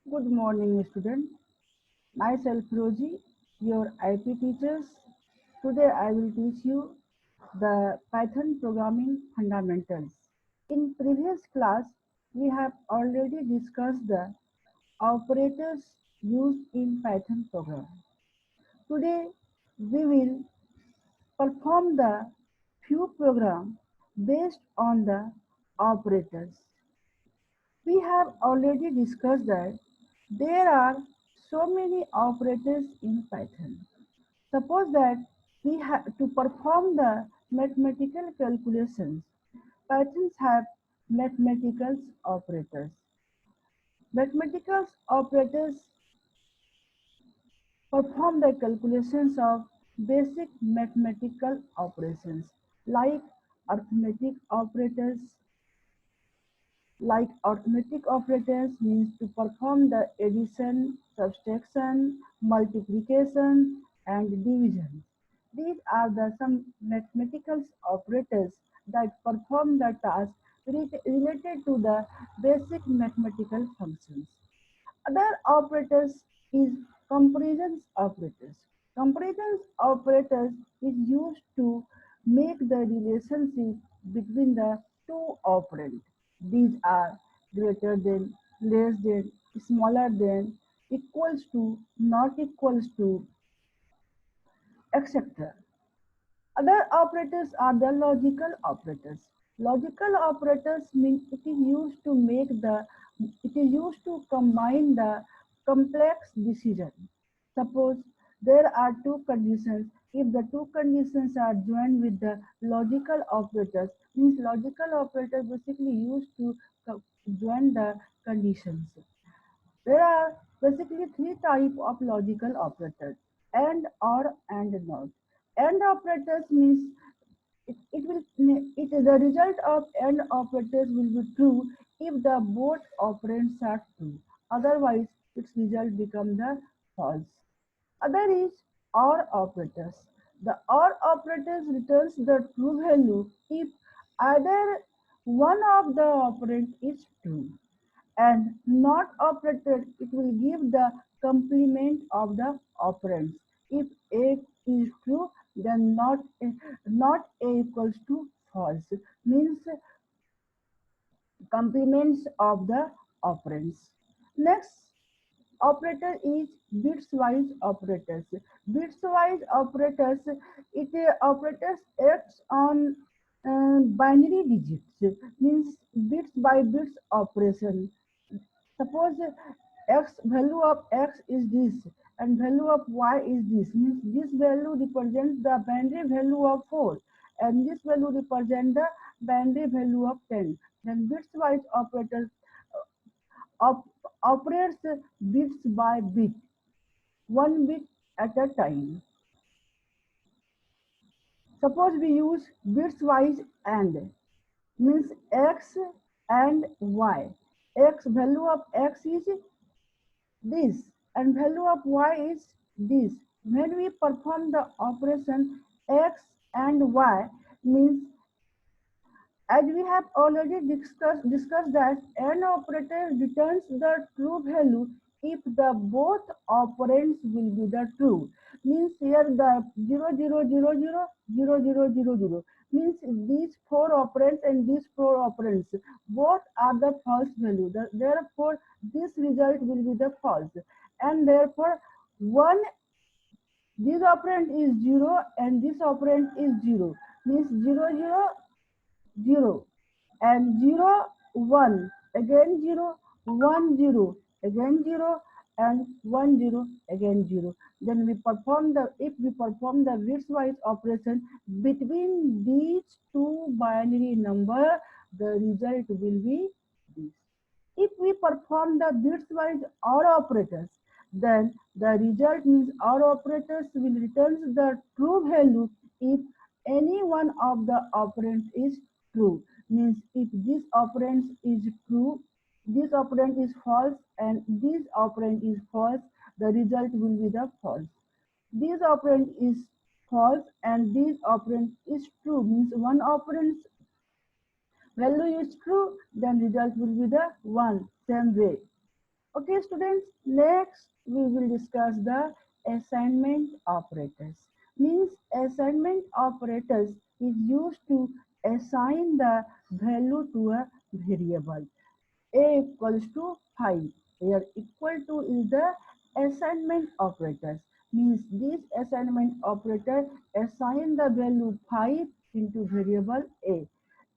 Good morning, student. Myself Roji, your IP teachers. Today I will teach you the Python programming fundamentals. In previous class, we have already discussed the operators used in Python program. Today we will perform the few program based on the operators. We have already discussed that there are so many operators in Python. Suppose that we have to perform the mathematical calculations. Pythons have mathematical operators. Mathematical operators perform the calculations of basic mathematical operations like arithmetic operators, like arithmetic operators means to perform the addition, subtraction, multiplication, and division. These are the some mathematical operators that perform the task related to the basic mathematical functions. Other operators is comparison operators. Comparison operators is used to make the relationship between the two operands. These are greater than, less than, smaller than, equals to, not equals to, etc. Other operators are the logical operators. Logical operators mean it is used to combine the complex decision. Suppose there are two conditions. If the two conditions are joined with the logical operators, means logical operators basically used to join the conditions. There are basically three types of logical operators: and, or, and not. And operators means the result of and operators will be true if the both operands are true. Otherwise, its result become the false. Other is or operators. The or operators returns the true value if either one of the operand is true, and not operator, it will give the complement of the operands. If A is true, then not A equals to false, means complements of the operands. Next operator is bitwise operators. Bitwise operators, operators acts on binary digits, means bits by bits operation. Suppose x value of x is this and value of y is this, means this value represents the binary value of 4 and this value represents the binary value of 10. Then bitwise operator op operates bits by bit, one bit at a time. Suppose we use bitwise and, means x and y. X value of x is this and value of y is this. When we perform the operation x and y, means as we have already discussed that an operator returns the true value if the both operands will be the true. Means here the 0, 0, 0, 0, 0, 0, 0, 0, 0 means these four operands and these four operands both are the false value. Therefore, this result will be the false, and therefore one this operand is 0 and this operand is 0, means 0, 0, 0 and 0, 1, again 0, 1, 0, again 0 and 1, 0, again 0. Then if we perform the bitwise operation between these two binary number, the result will be this. If we perform the bitwise OR operators, then the result means OR operators will return the true value if any one of the operands is true. Means if this operand is true, this operand is false, and this operand is false, the result will be the false. This operand is false and this operand is true, means one operand value is true, then result will be the 1, same way. Okay, students, next we will discuss the assignment operators. Means assignment operators is used to assign the value to a variable. A equals to 5. Here equal to is the assignment operators. Means this assignment operator assign the value 5 into variable A.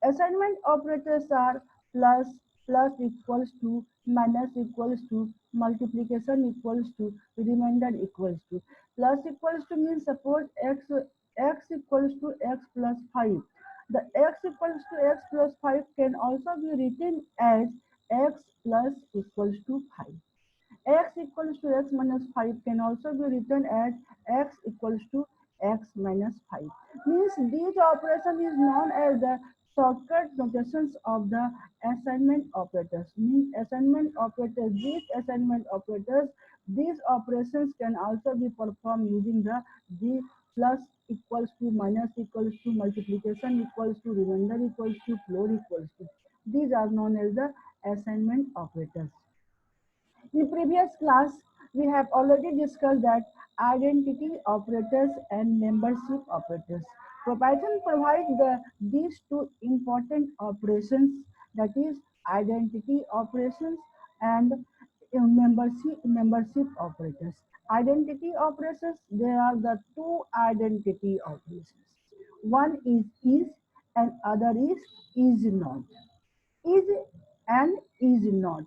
Assignment operators are plus, plus equals to, minus equals to, multiplication equals to, remainder equals to. Plus equals to means suppose x equals to x plus 5. The x equals to x plus 5 can also be written as x plus equals to 5. X equals to x minus 5 can also be written as x equals to x minus 5. Means this operation is known as the shortcut notations of the assignment operators. Means assignment operators, these operations can also be performed using the plus equals to, minus equals to, multiplication equals to, remainder equals to, floor equals to. These are known as the assignment operators. In previous class, we have already discussed that identity operators and membership operators. Python provides these two important operations, that is identity operations and membership operators. Identity operations, there are the two identity operations. One is and other is not. Is and is not.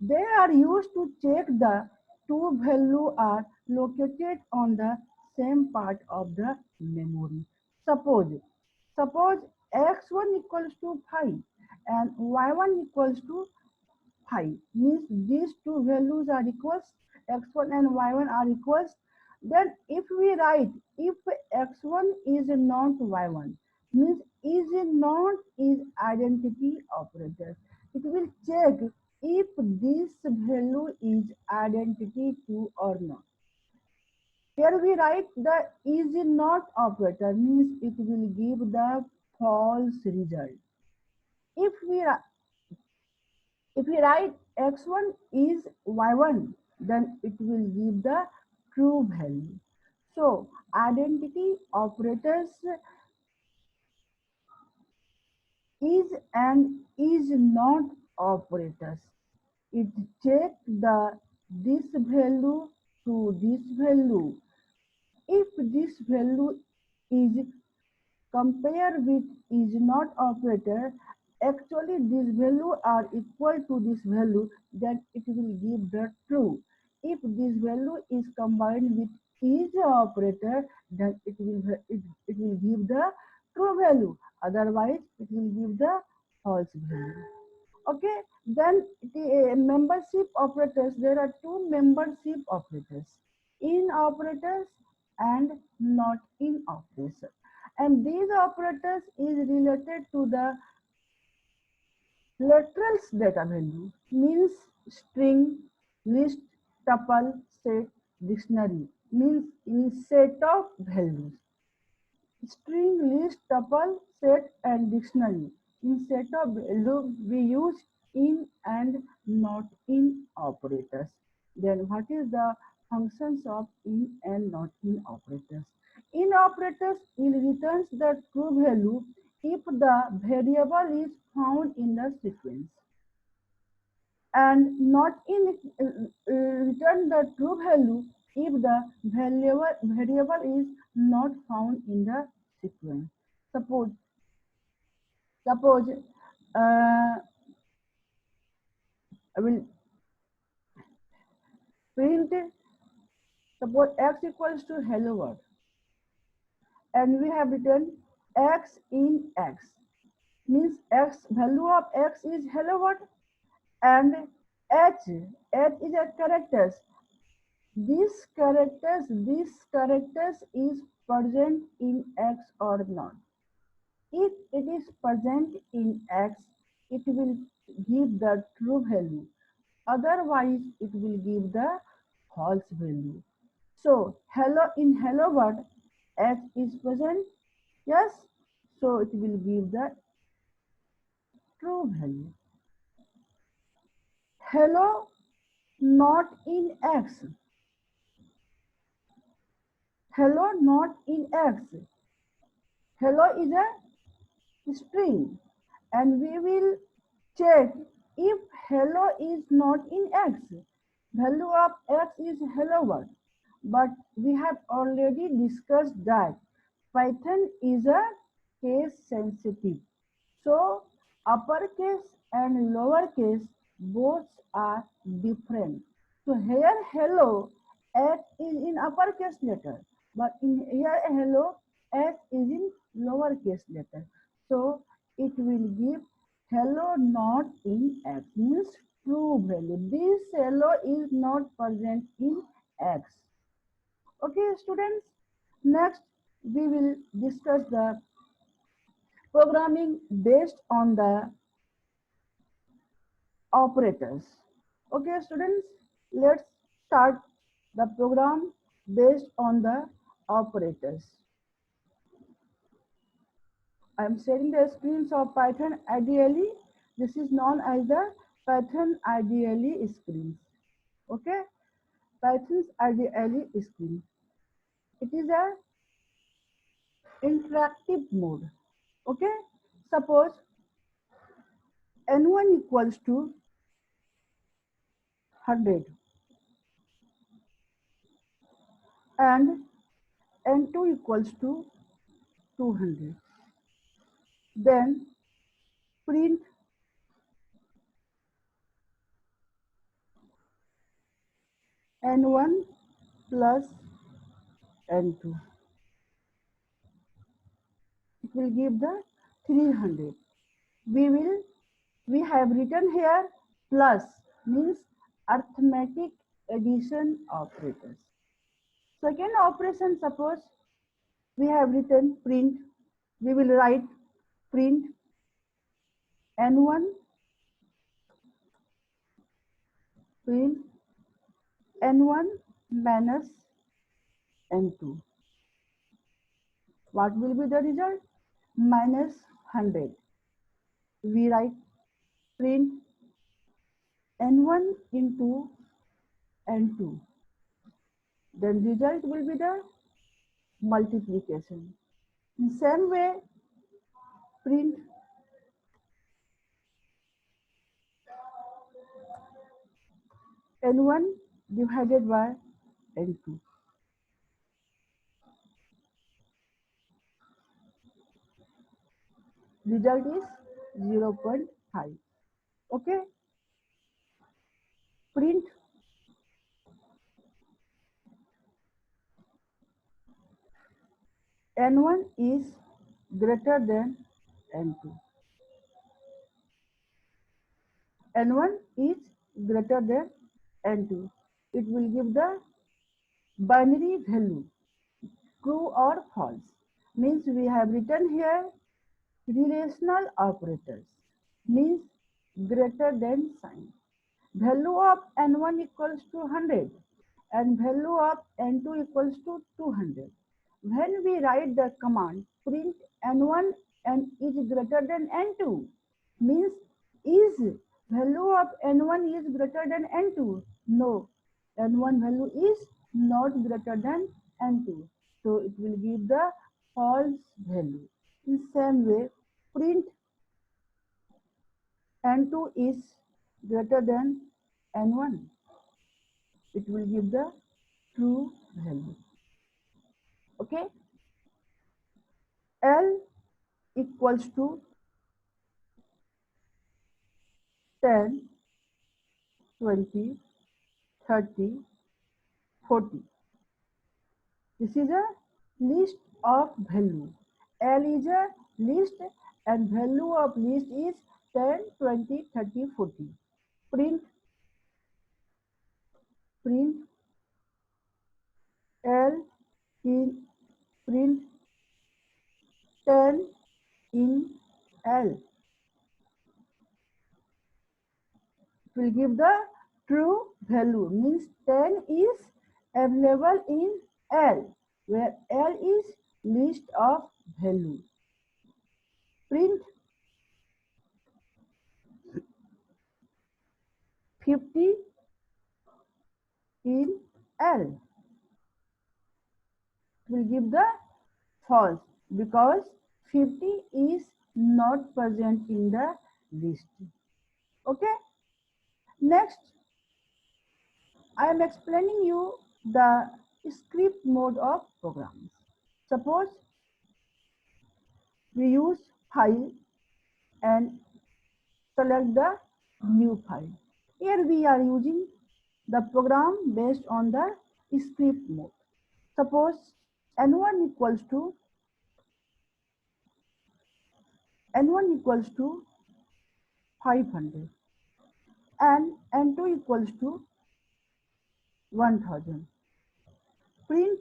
They are used to check the two values are located on the same part of the memory. Suppose, suppose x1 equals to 5 and y1 equals to 5 means these two values are equals, x1 and y1 are equals. Then if we write if x1 is not y1 means is not is identity operator. It will check if this value is identity to or not. Here we write the is not operator means it will give the false result. If we If we write x1 is y1, then it will give the true value. So, identity operators is and is not operators. It check the this value to this value. If this value is compare with is not operator, actually these value are equal to this value, then it will give the true. If this value is combined with is operator, then it will give the true value. Otherwise, it will give the false value. Okay, then the membership operators, there are two membership operators, in operators and not in operators. And these operators is related to the literals data value, means string, list, tuple, set, dictionary, means in set of values. String, list, tuple, set and dictionary. In set of value, we use in and not in operators. Then what is the functions of in and not in operators? In operators, it returns the true value if the variable is found in the sequence, and not in return the true value if the variable is not found in the sequence. Suppose suppose I will print, suppose x equals to hello world and we have written x in x, means x value of x is hello world and h is a characters. This characters is present in x or not. If it is present in x, it will give the true value. Otherwise, it will give the false value. So, hello in hello world, x is present, yes. So, it will give the true value. Hello not in X. Hello not in X. Hello is a string, and we will check if hello is not in X. Value of X is hello world, but we have already discussed that Python is a case sensitive. So uppercase and lowercase both are different. So here hello H is in uppercase letter, but in here hello H is in lowercase letter. So it will give hello not in X, means true value. This hello is not present in X. Okay, students. Next, we will discuss the programming based on the operators. Okay, students, let's start the program based on the operators. I am sharing the screens of Python IDLE. This is known as the Python IDLE screen. Okay, Python's IDLE screen. It is a interactive mode. Okay, suppose n1 equals to 100 and n2 equals to 200. Then print n1 plus n2. It will give the 300. We have written here plus, means arithmetic addition operators. Second operation, suppose we have written print, we will write print n1 print n1 minus n2. What will be the result? Minus 100. We write print n1 into n2. Then result will be the multiplication. In same way, print n1 divided by n2. Result is 0.5. Okay. Print n1 is greater than n2. n1 is greater than n2. It will give the binary value, true or false. Means we have written here relational operators, means greater than sign. Value of n1 equals to 100 and value of n2 equals to 200. When we write the command print n1 and is greater than n2, means is value of n1 is greater than n2? No, n1 value is not greater than n2. So it will give the false value. In same way, print n2 is greater than n1. It will give the true value. Okay. L equals to 10, 20, 30, 40. This is a list of value. L is a list and value of list is 10, 20, 30, 40. Print L in print 10 in L. It will give the true value, means 10 is available in L, where L is list of value. Print 50 in L. It will give the false because 50 is not present in the list. Okay. Next, I am explaining you the script mode of programs. Suppose we use file and select the new file. Here we are using the program based on the script mode. Suppose n1 equals to 500 and n2 equals to 1000. Print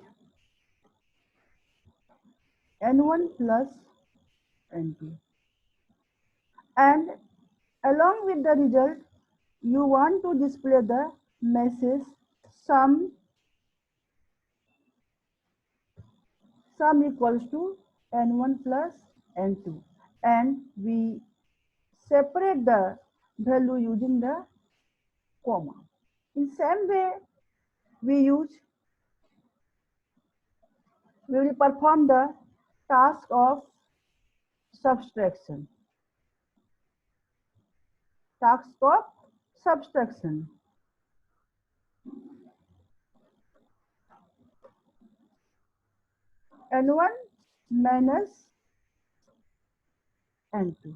n1 plus n2, and along with the result you want to display the message sum equals to n1 plus n2, and we separate the value using the comma. In same way we will perform the task of subtraction. N1 minus N2.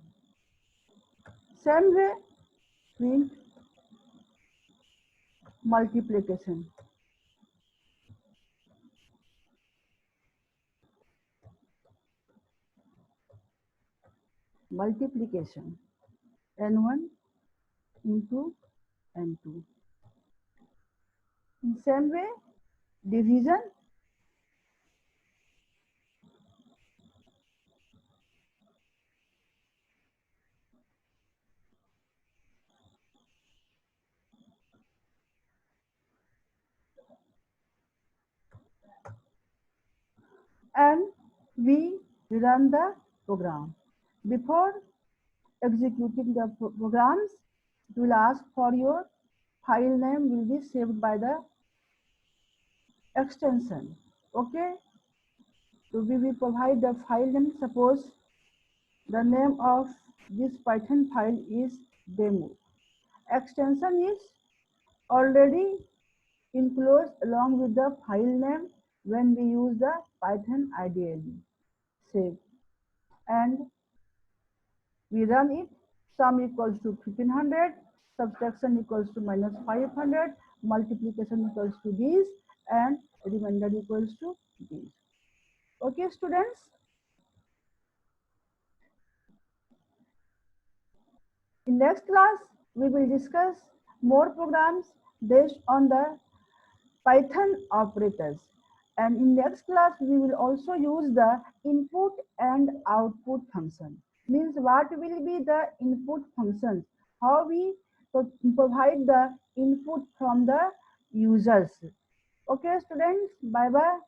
Same way, print multiplication. N1 into N2. In same way, division. And we run the program. Before executing the programs, it will ask for your file name will be saved by the extension. Okay. So we will provide the file name. Suppose the name of this Python file is demo. Extension is already enclosed along with the file name when we use the Python IDE. Save. And we run it. Sum equals to 1500, subtraction equals to minus 500, multiplication equals to this, and remainder equals to this. Okay, students? In next class, we will discuss more programs based on the Python operators. And in next class, we will also use the input and output function. Means what will be the input functions? How we provide the input from the users. Okay, students, bye-bye.